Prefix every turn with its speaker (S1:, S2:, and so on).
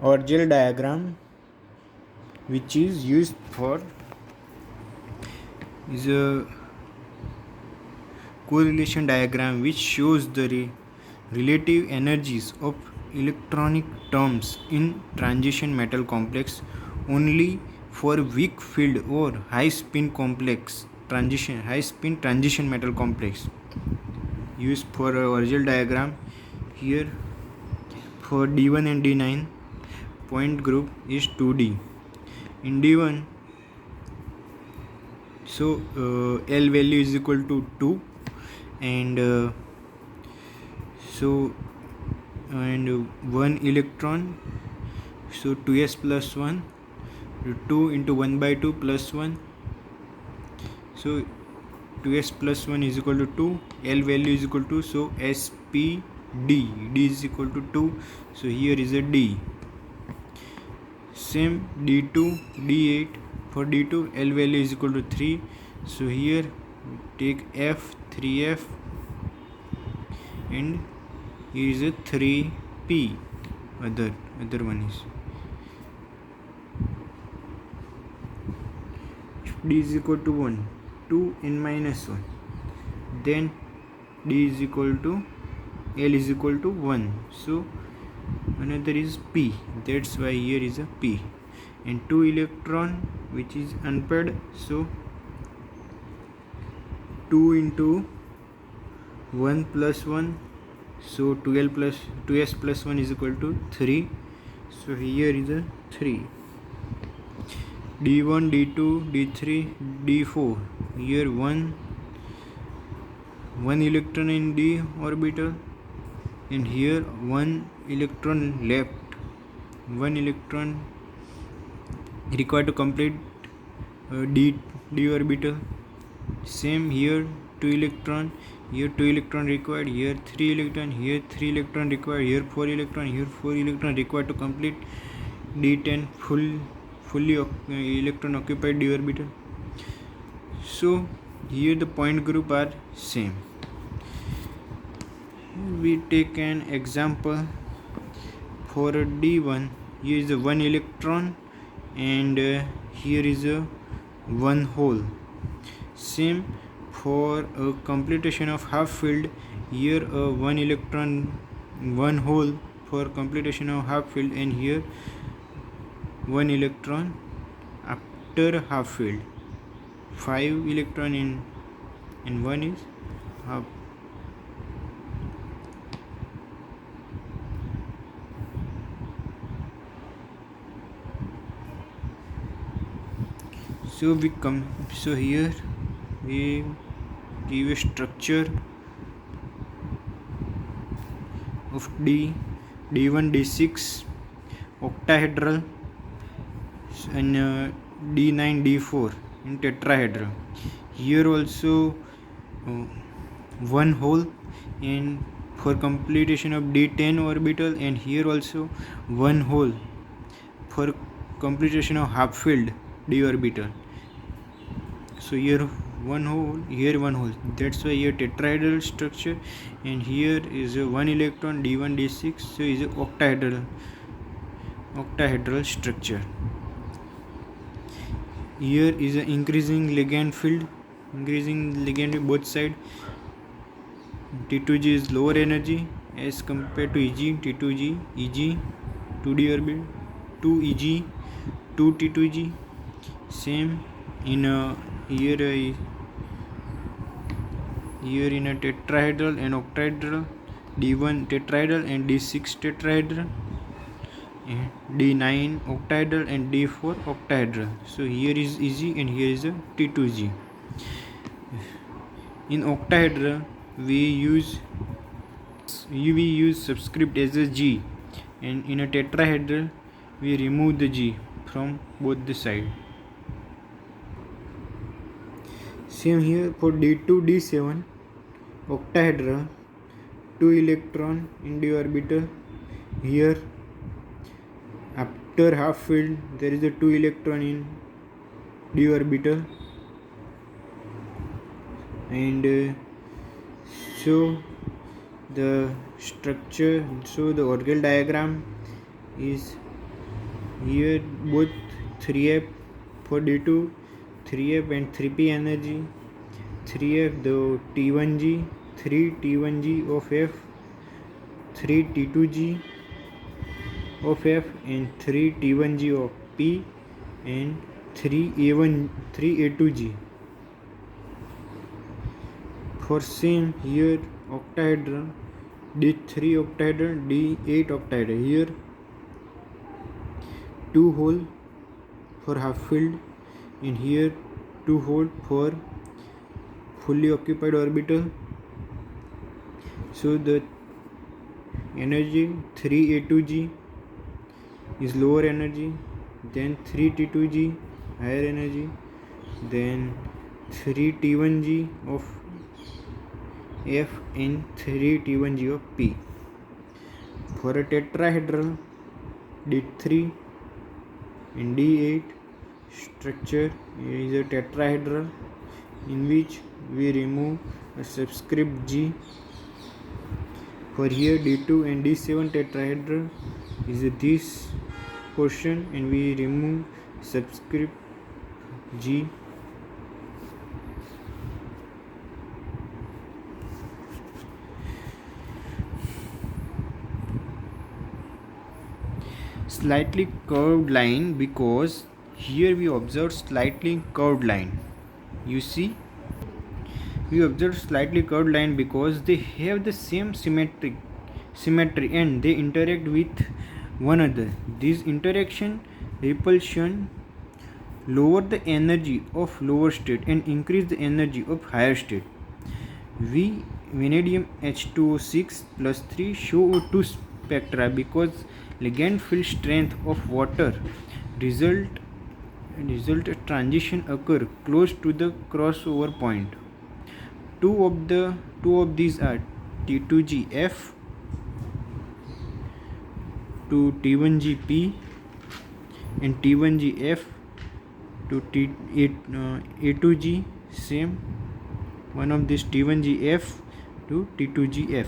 S1: Orgel diagram, which is used for is a correlation diagram which shows the relative energies of electronic terms in transition metal complex only for weak field or high spin transition metal complex. Used for a Orgel diagram here for D1 and D9 point group is 2D. In D1, so L value is equal to 2, and and 1 electron, so 2s plus 1, 2 into 1 by 2 plus 1, so 2s plus 1 is equal to 2, L value is equal to, so SP D is equal to 2, so here is a D. Same D2, D8, for D2 L value is equal to 3, so here take F, 3F, and here is a 3P. Other one is, if D is equal to 1, 2 and minus 1, then D is equal to L is equal to 1, so another is P, that's why here is a P, and 2 electron which is unpaired, so 2 into 1 plus 1, so 2L plus 2s plus 1 is equal to 3, so here is a 3. D1, D2, D3, D4, here 1 electron in D orbital, and here 1 electron left, 1 electron required to complete D orbital. Same here 2 electron, here 2 electron required, here 3 electron, here 3 electron required, here 4 electron, here 4 electron required to complete D10 fully electron occupied D orbital. So here the point group are same. We take an example for a D1. Here is a 1 electron, and here is a 1 hole. Same for a completion of half field, here a 1 electron, 1 hole for completion of half field, and here 1 electron after half field, 5 electron in, and 1 is half. So here we give a structure of D1, D6 octahedral, and D9, D4 in tetrahedral. Here also 1 hole, and for completion of D10 orbital, and here also 1 hole for completion of half filled D orbital. So here 1 hole, here 1 hole, that's why here tetrahedral structure, and here is a 1 electron, D1, D6, so is a octahedral structure. Here is an increasing ligand field, increasing ligand both side. T2G is lower energy as compared to EG. T2G, EG, 2D orbital, 2 EG, 2 T2G. Same in here in a tetrahedral and octahedral, D1 tetrahedral and D6 tetrahedral, and D9 octahedral and D4 octahedral. So here is EG and here is a T2G. In octahedral we use subscript as a G, and in a tetrahedral we remove the G from both the side. Same here for D2, D7 octahedral, 2 electron in D orbital. Here after half filled there is a 2 electron in D orbital, and so the structure, so the Orgel diagram is Here both 3F for D2, 3F and 3P energy, 3F the T1G, 3 T1G of F, 3 T2G of F and 3 T1G of P and 3 A2G. For same here octahedral D3 octahedral, D8 octahedral. Here 2 hole for half filled and here 2 hole for fully occupied orbital. So the energy 3 A2G is lower energy, then 3 T2G higher energy, then 3 T1G of F and 3 T1G of P. For a tetrahedral D3 and D8 structure is a tetrahedral in which we remove a subscript G. For here D2 and D7 tetrahedral is this portion and we remove subscript G. Slightly curved line, because here we observe slightly curved line. You see, we observe slightly curved line because they have the same symmetry and they interact with one another. This interaction repulsion lower the energy of lower state and increase the energy of higher state. We vanadium H2O6 plus 3 show 2 spectra because ligand field strength of water result transition occur close to the crossover point. Two of these are T2GF to T1GP and T1GF to A2G. Same one of this T1GF to T2GF.